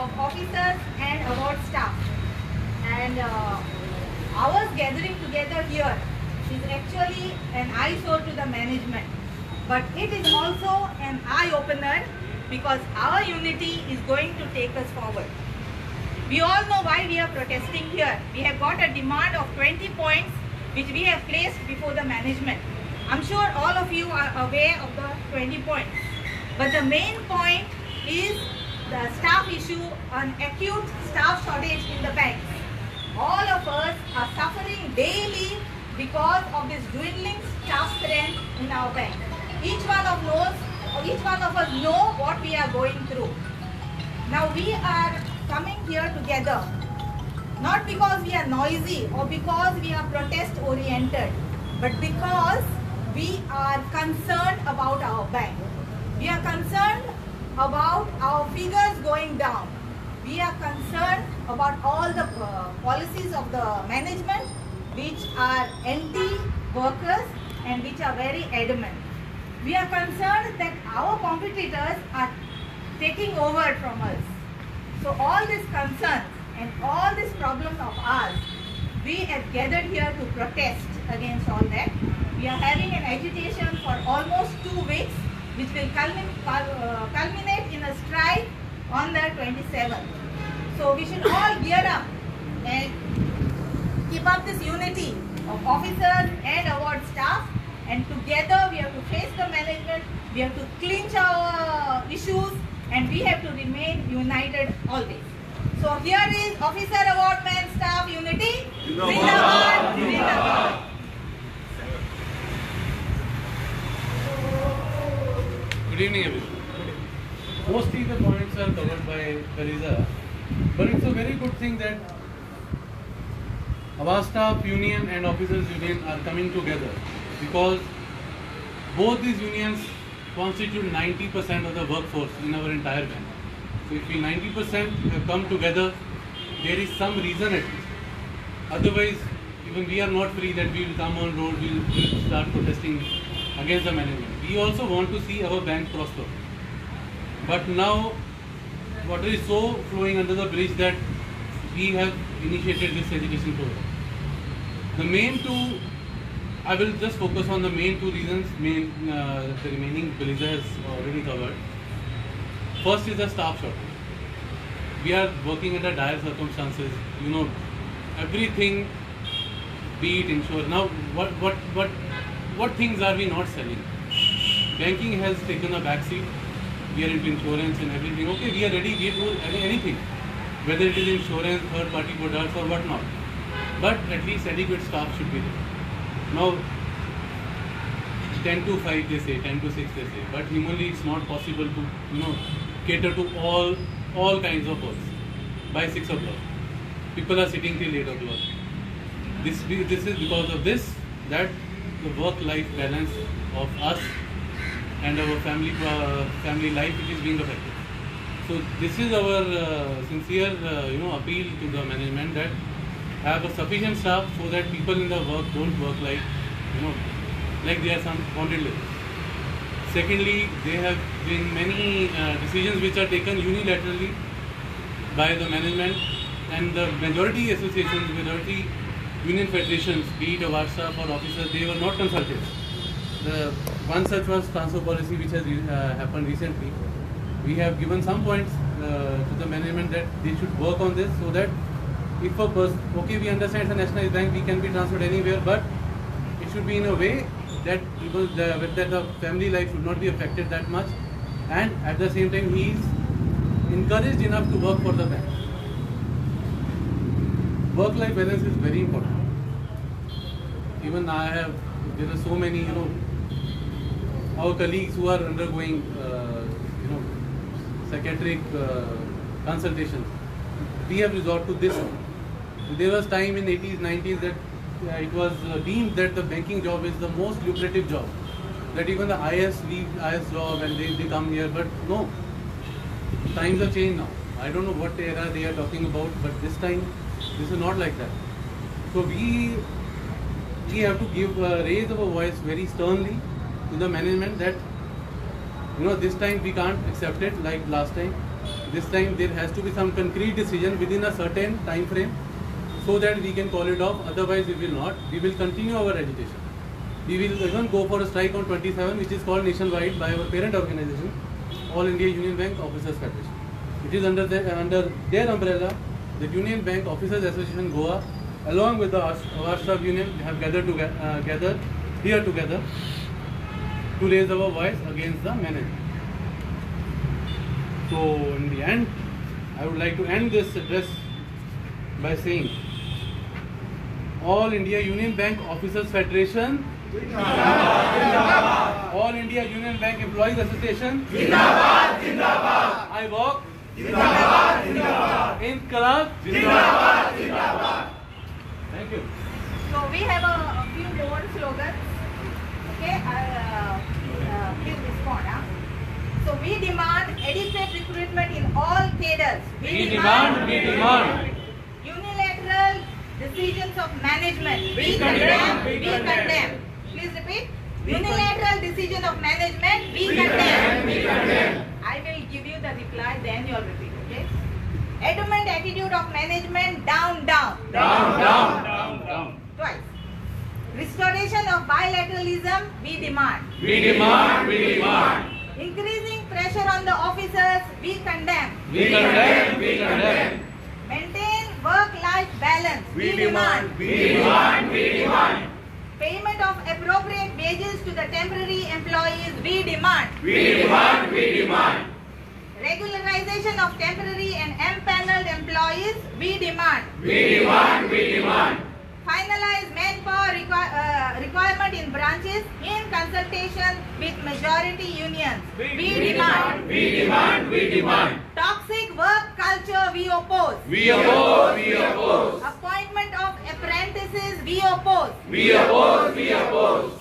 of officers and award staff. And our gathering together here is actually an eyesore to the management. But it is also an eye-opener because our unity is going to take us forward. We all know why we are protesting here. We have got a demand of 20 points which we have placed before the management. I'm sure all of you are aware of the 20 points. But the main point is the staff issue, an acute staff shortage in the banks. All of us are suffering daily because of this dwindling staff strength in our bank. Each one of us know what we are going through. Now we are coming here together, not because we are noisy or because we are protest oriented, but because we are concerned about our bank. We are concerned about our figures going down. We are concerned about all the policies of the management which are anti-workers and which are very adamant. We are concerned that our competitors are taking over from us. So all these concerns and all these problems of ours, we have gathered here to protest against all that. We are having an agitation for almost 2 weeks, which will culminate in a strike on the 27th. So we should all gear up and keep up this unity of officers and award staff, and together we have to face the management, we have to clinch our issues, and we have to remain united always. So here is Officer Award Man Staff Unity. Zindabad! Zindabad! Good evening, everyone. Mostly the points are covered by Kaliza, but it's a very good thing that our staff union and officers union are coming together, because both these unions constitute 90% of the workforce in our entire bank. So if we 90% have come together, there is some reason at least. Otherwise, even we are not free that we will come on road, we will start protesting against the management. We also want to see our bank prosper. But now, water is so flowing under the bridge that we have initiated this agitation program. The main two, I will just focus on the main two reasons, the remaining Kaliza has already covered. First is the staff shortage. We are working under dire circumstances. You know, everything, be it insurance. Now, what things are we not selling? Banking has taken a backseat. We are into insurance and everything. Okay, we are ready. We do anything, whether it is insurance, third-party products, or whatnot. But at least adequate staff should be there. Now, 10 to 5 they say, 10 to 6 they say, but humanly it's not possible to cater to all kinds of works by 6 o'clock. People are sitting till 8 o'clock. This is because of this that the work-life balance of us and our family life is being affected. So this is our sincere appeal to the management that have a sufficient staff so that people in the work don't work like they are some bonded laborers. Secondly, there have been many decisions which are taken unilaterally by the management, and the majority associations, majority union federations, be it award staff or officers, they were not consulted. One such was transfer policy which has happened recently. We have given some points to the management that they should work on this so that if a person, okay, we understand it's a nationalized bank, we can be transferred anywhere, but it should be in a way that the family life should not be affected that much, and at the same time he is encouraged enough to work for the bank. Work-life balance is very important. Even there are so many, our colleagues who are undergoing, psychiatric consultations. We have resorted to this. There was time in 80s, 90s that it was deemed that the banking job is the most lucrative job. That even the IS leave IS job and they come here, but no. Times have changed now. I don't know what era they are talking about, but this time, this is not like that. So we have to raise our voice very sternly to the management that this time we can't accept it like last time. This time there has to be some concrete decision within a certain time frame so that we can call it off. Otherwise we will not. We will continue our agitation. We will even go for a strike on 27, which is called nationwide by our parent organization, All India Union Bank Officers Federation. It is under their umbrella, the Union Bank Officers Association Goa, along with the Awash Union, have gathered here together to raise our voice against the management. So in the end, I would like to end this address by saying, All India Union Bank Officers Federation, All India Union Bank Employees Association, I walk, Inqilab, Thank you. So we have a few more slogans. Okay, please respond. So we demand adequate recruitment in all cadres. We demand. Unilateral decisions of management. We condemn. Please repeat. Unilateral decision of management. We condemn. I will give you the reply, then you will repeat. Okay. Adamant attitude of management. Down. Twice. Restoration of bilateralism. We demand. Increasing pressure on the officers. We condemn. Maintain work-life balance. We demand. Payment of appropriate wages to the temporary employees. We demand. Regularization of temporary and empaneled employees. We demand. Finalize manpower requirement in branches in consultation with majority unions. We demand. Toxic work culture. We oppose. Appointment of apprentices. We oppose.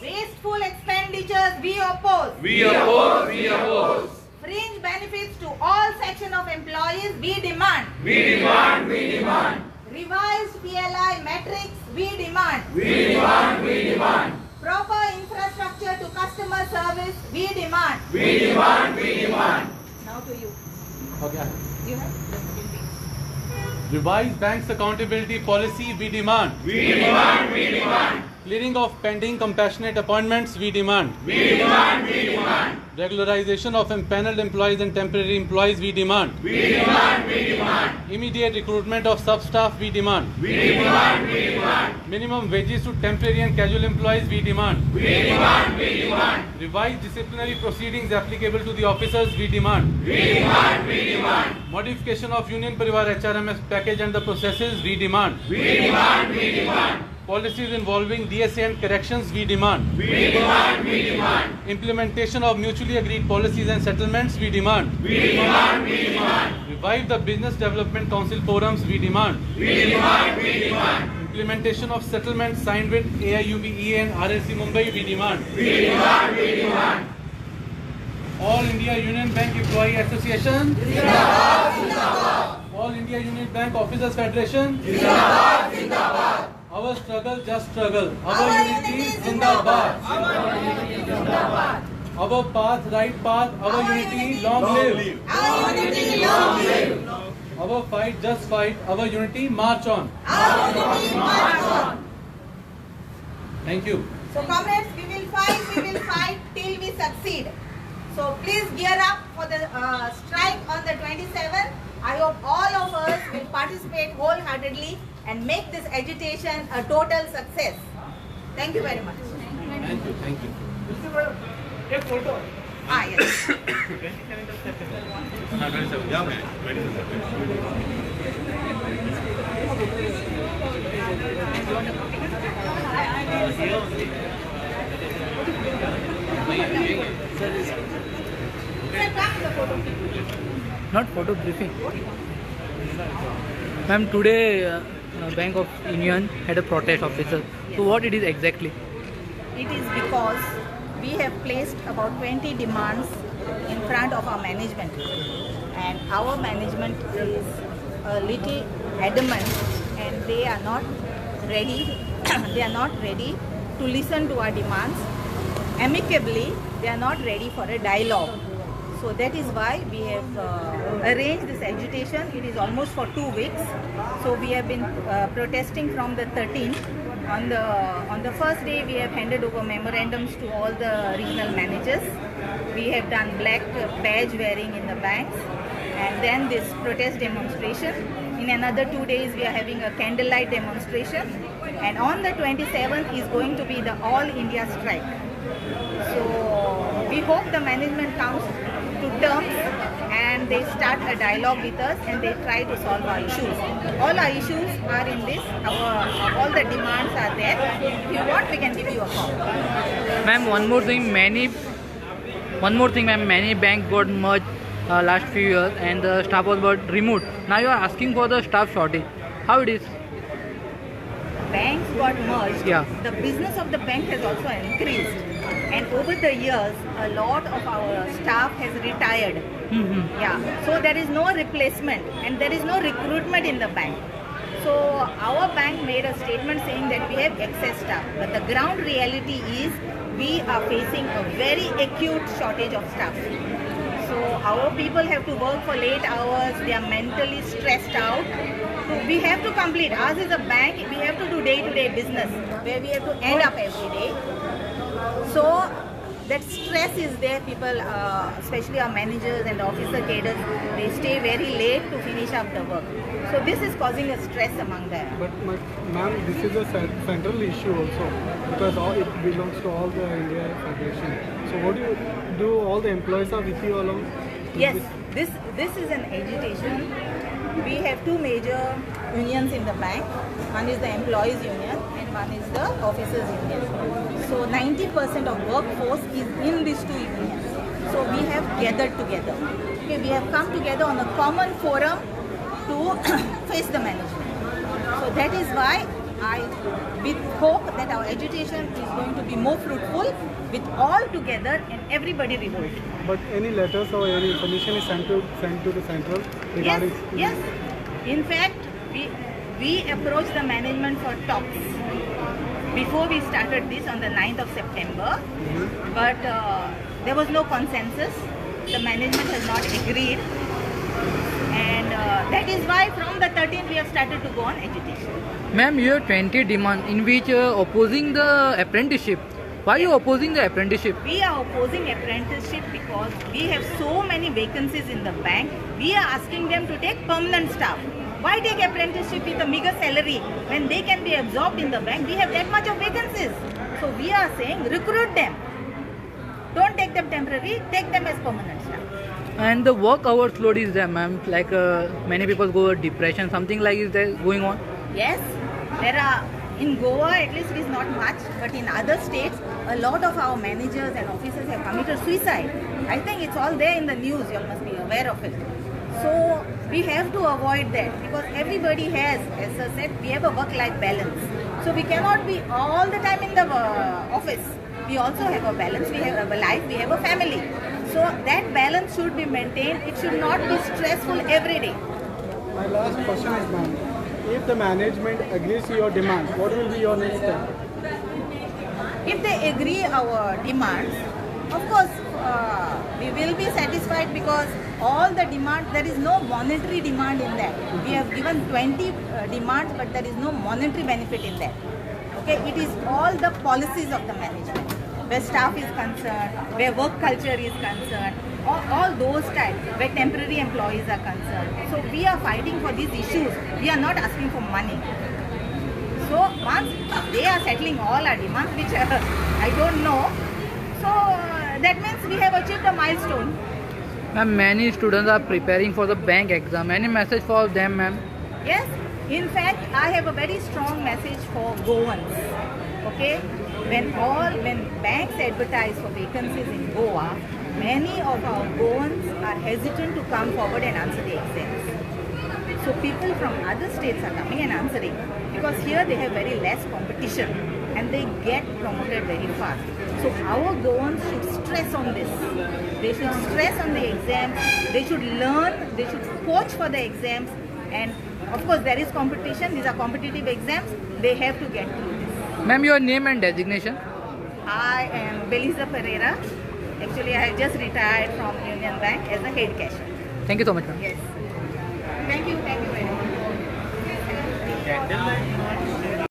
Wasteful expenditures. We oppose. Fringe benefits to all sections of employees. We demand. Revised PLI metrics. We demand. Proper infrastructure to customer service. We demand. Now to you. Okay. You have? Revised banks accountability policy. We demand. Clearing of pending compassionate appointments. We demand. Regularization of empaneled employees and temporary employees. We demand. Immediate recruitment of sub-staff. We demand. Minimum wages to temporary and casual employees. We demand. Revised disciplinary proceedings applicable to the officers. We demand. Modification of Union Parivar HRMS package and the processes. We demand. Policies involving DSA and corrections. We demand. Implementation of mutually agreed policies and settlements. We demand. Revive the Business Development Council forums. We demand. Implementation of settlements signed with AIUB, and RSC Mumbai. We demand. All India Union Bank Employee Association. All India Union Bank Officers Federation. Our struggle, just struggle. Our unity, Zindabad. Our path, right path. Our unity, long live. Our fight, just fight. Our unity, march on. Thank you. So comrades, we will fight till we succeed. So please gear up for the strike on the 27th. I hope all of us will participate wholeheartedly and make this agitation a total success. Thank you very much. Thank you. Take photo. Yes. Not photo briefing. Ma'am, today Bank of Union had a protest officer. So what it is exactly? It is because we have placed about 20 demands in front of our management, and our management is a little adamant, and they are not ready. They are not ready to listen to our demands amicably. They are not ready for a dialogue. So that is why we have arranged this agitation. It is almost for 2 weeks. So we have been protesting from the 13th. On the first day, we have handed over memorandums to all the regional managers. We have done black badge wearing in the banks, and then this protest demonstration. In another 2 days, we are having a candlelight demonstration, and on the 27th is going to be the All India strike. So we hope the management comes to terms and they start a dialogue with us and they try to solve our issues. All our issues are in this, all the demands are there. If you want, we can give you a call. Ma'am, one more thing, ma'am, many banks got merged last few years and the staff was got removed. Now you are asking for the staff shortage. How it is? Banks got merged. Yeah. The business of the bank has also increased. And over the years, a lot of our staff has retired. Yeah. So there is no replacement and there is no recruitment in the bank. So our bank made a statement saying that we have excess staff. But the ground reality is we are facing a very acute shortage of staff. So our people have to work for late hours. They are mentally stressed out. So we have to complete. Ours is a bank. We have to do day-to-day business where we have to end up every day. So that stress is there. People, especially our managers and officer cadres, they stay very late to finish up the work. So this is causing a stress among them. But ma'am, this is a central issue also because it belongs to all the India Federation. So what do all the employees are with you along? Yes, this is an agitation. We have two major unions in the bank. One is the employees union and one is the officers union. So 90% of workforce is in these two unions. So we have gathered together. Okay, we have come together on a common forum to face the management. So that is why we hope that our agitation is going to be more fruitful with all together and everybody revolt. But any letters or any information is sent to the central regarding? Yes. In fact, we approached the management for talks before we started this on the 9th of September. But there was no consensus. The management has not agreed. And that is why from the 13th we have started to go on agitation. Ma'am, you have 20 demands in which opposing the apprenticeship. Why are you opposing the apprenticeship? We are opposing apprenticeship because we have so many vacancies in the bank. We are asking them to take permanent staff. Why take apprenticeship with a meager salary when they can be absorbed in the bank? We have that much of vacancies. So we are saying recruit them. Don't take them temporary, take them as permanent staff. And the work hours load is there, ma'am. Like many people go depression, something like is there going on? Yes, there are. In Goa, at least it is not much, but in other states, a lot of our managers and officers have committed suicide. I think it's all there in the news. You must be aware of it. So we have to avoid that because everybody has, as I said, we have a work-life balance. So we cannot be all the time in the office. We also have a balance. We have a life. We have a family. So that balance should be maintained. It should not be stressful every day. My last question is, ma'am, if the management agrees to your demand, what will be your next step? If they agree our demands, of course, we will be satisfied because all the demands, there is no monetary demand in that. We have given 20 demands, but there is no monetary benefit in that. Okay, it is all the policies of the management, where staff is concerned, where work culture is concerned, all those types, where temporary employees are concerned. So we are fighting for these issues. We are not asking for money. So once they are settling all our demands, which I don't know, so that means we have achieved a milestone. Ma'am, many students are preparing for the bank exam. Any message for them, ma'am? Yes, in fact, I have a very strong message for Goans. Okay, when banks advertise for vacancies in Goa, many of our Goans are hesitant to come forward and answer the exams. So people from other states are coming and answering because here they have very less competition and they get promoted very fast. So our Goans should stress on this. They should stress on the exams. They should learn. They should coach for the exams. And of course there is competition. These are competitive exams. They have to get through this. Ma'am, your name and designation? I am Beliza Pereira, Actually, I have just retired from Union Bank as a head cashier. Thank you so much, ma'am. Yes. Thank you very much. Candlelight.